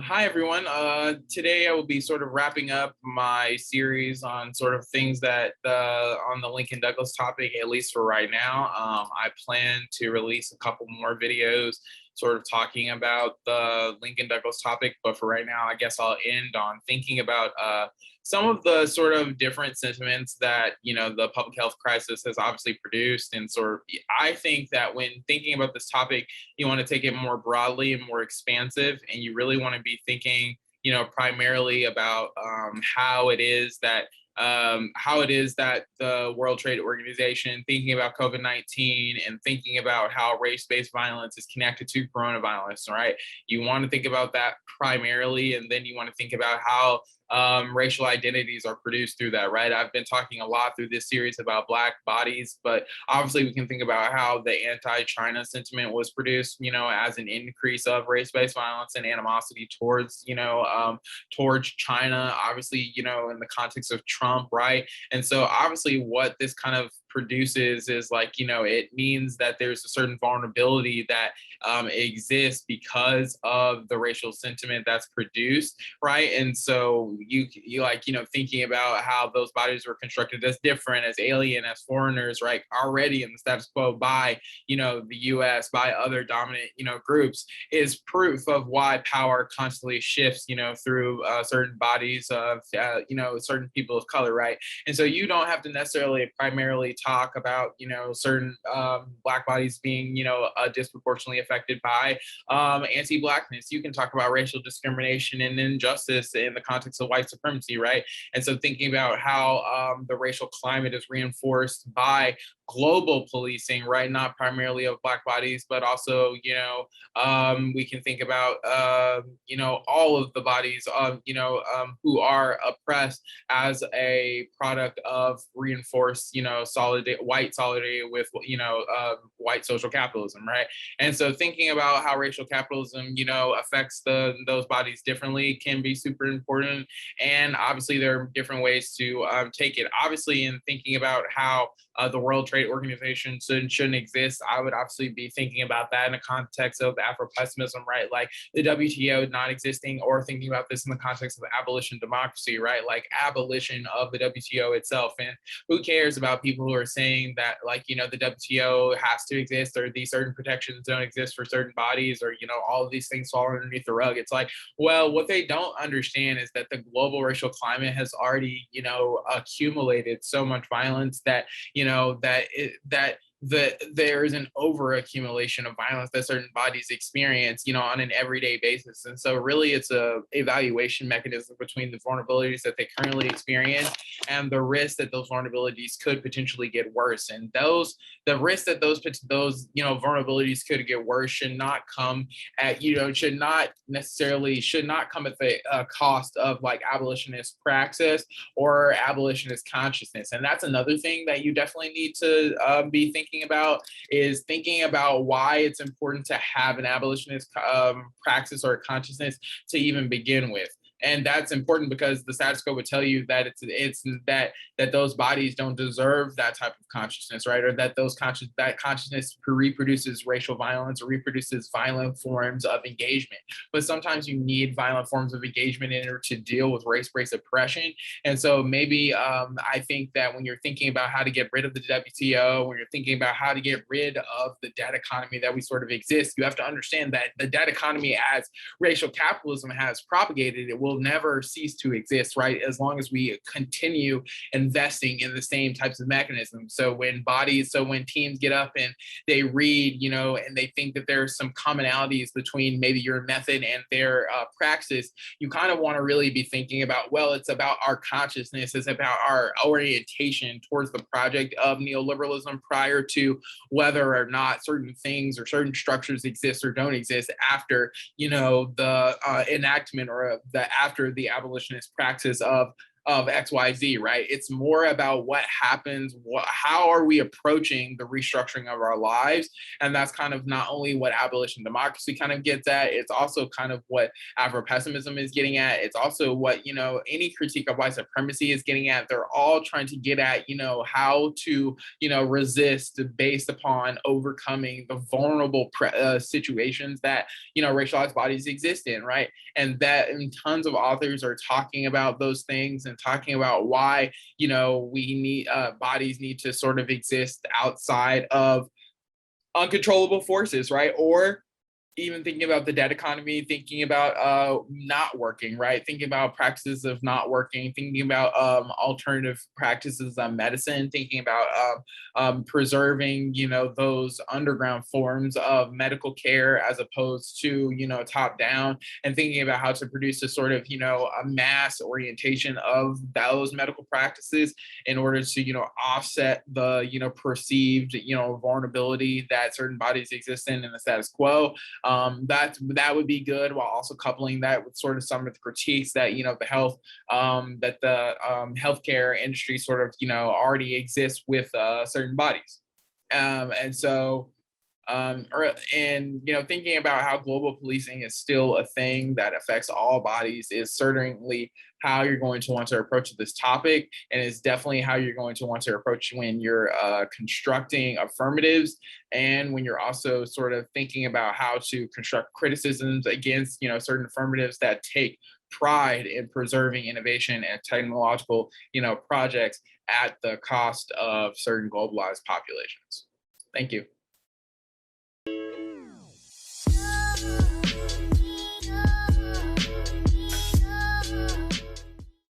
Hi everyone. Today I will be sort of wrapping up my series on sort of things that on the Lincoln Douglas topic, at least for right now. I plan to release a couple more videos sort of talking about the Lincoln Douglas topic, but for right now, I guess I'll end on thinking about some of the sort of different sentiments that the public health crisis has obviously produced, and sort of I think that when thinking about this topic you want to take it more broadly and more expansive, and you really want to be thinking primarily about how it is that the World Trade Organization, thinking about COVID-19 and thinking about how race-based violence is connected to coronavirus, right? You want to think about that primarily, and then you want to think about how racial identities are produced through that, right? I've been talking a lot through this series about Black bodies, but obviously we can think about how the anti-China sentiment was produced, as an increase of race-based violence and animosity towards China, obviously, in the context of Trump, right? And so obviously what this kind of produces is it means that there's a certain vulnerability that exists because of the racial sentiment that's produced, right? And so you thinking about how those bodies were constructed as different, as alien, as foreigners, right, already in the status quo by the US, by other dominant groups, is proof of why power constantly shifts through certain bodies of certain people of color, right? And so you don't have to necessarily primarily talk about certain Black bodies being disproportionately affected by anti-Blackness. You can talk about racial discrimination and injustice in the context of white supremacy, right? And so thinking about how the racial climate is reinforced by global policing, right? Not primarily of Black bodies, but also we can think about all of the bodies of who are oppressed as a product of reinforced white solidarity with white social capitalism, right? And so thinking about how racial capitalism affects those bodies differently can be super important. And obviously there are different ways to take it. Obviously, in thinking about how the World Trade Organization shouldn't exist, I would obviously be thinking about that in the context of afro-pessimism, right? Like the WTO not existing, or thinking about this in the context of abolition democracy, right? Like abolition of the WTO itself. And who cares about people who are saying that the WTO has to exist, or these certain protections don't exist for certain bodies, or all of these things fall underneath the rug. It's like, well, what they don't understand is that the global racial climate has already accumulated so much violence that there is an over accumulation of violence that certain bodies experience, on an everyday basis. And so really it's a evaluation mechanism between the vulnerabilities that they currently experience and the risk that those vulnerabilities could potentially get worse. And the risk that those vulnerabilities could get worse should not come at, should not come at the cost of abolitionist praxis or abolitionist consciousness. And that's another thing that you definitely need to be thinking about, is thinking about why it's important to have an abolitionist praxis or consciousness to even begin with. And that's important because the status quo would tell you that it's that those bodies don't deserve that type of consciousness, right? Or that that consciousness reproduces racial violence or reproduces violent forms of engagement. But sometimes you need violent forms of engagement in order to deal with race-based oppression. And so maybe I think that when you're thinking about how to get rid of the WTO, when you're thinking about how to get rid of the debt economy that we sort of exist, you have to understand that the debt economy, as racial capitalism has propagated, it will never cease to exist, right? As long as we continue investing in the same types of mechanisms. So when teams get up and they read, and they think that there's some commonalities between maybe your method and their praxis, you kind of want to really be thinking about, well, it's about our consciousness, it's about our orientation towards the project of neoliberalism prior to whether or not certain things or certain structures exist or don't exist after, the enactment or after the abolitionist praxis of of XYZ, right? It's more about what happens, how are we approaching the restructuring of our lives? And that's kind of not only what abolition democracy kind of gets at, it's also kind of what afro-pessimism is getting at. It's also what, any critique of white supremacy is getting at. They're all trying to get at, how to, resist based upon overcoming the vulnerable situations that, racialized bodies exist in, right? And tons of authors are talking about those things and talking about why, we need bodies need to sort of exist outside of uncontrollable forces, right? Or even thinking about the debt economy, thinking about not working, right? Thinking about practices of not working, thinking about alternative practices of medicine, thinking about preserving, those underground forms of medical care as opposed to, top down, and thinking about how to produce a sort of, a mass orientation of those medical practices in order to, offset the, perceived, vulnerability that certain bodies exist in the status quo. That would be good, while also coupling that with sort of some of the critiques that that the healthcare industry sort of already exists with certain bodies, and so thinking about how global policing is still a thing that affects all bodies is certainly how you're going to want to approach this topic, and it's definitely how you're going to want to approach when you're constructing affirmatives, and when you're also sort of thinking about how to construct criticisms against certain affirmatives that take pride in preserving innovation and technological projects at the cost of certain globalized populations. Thank you.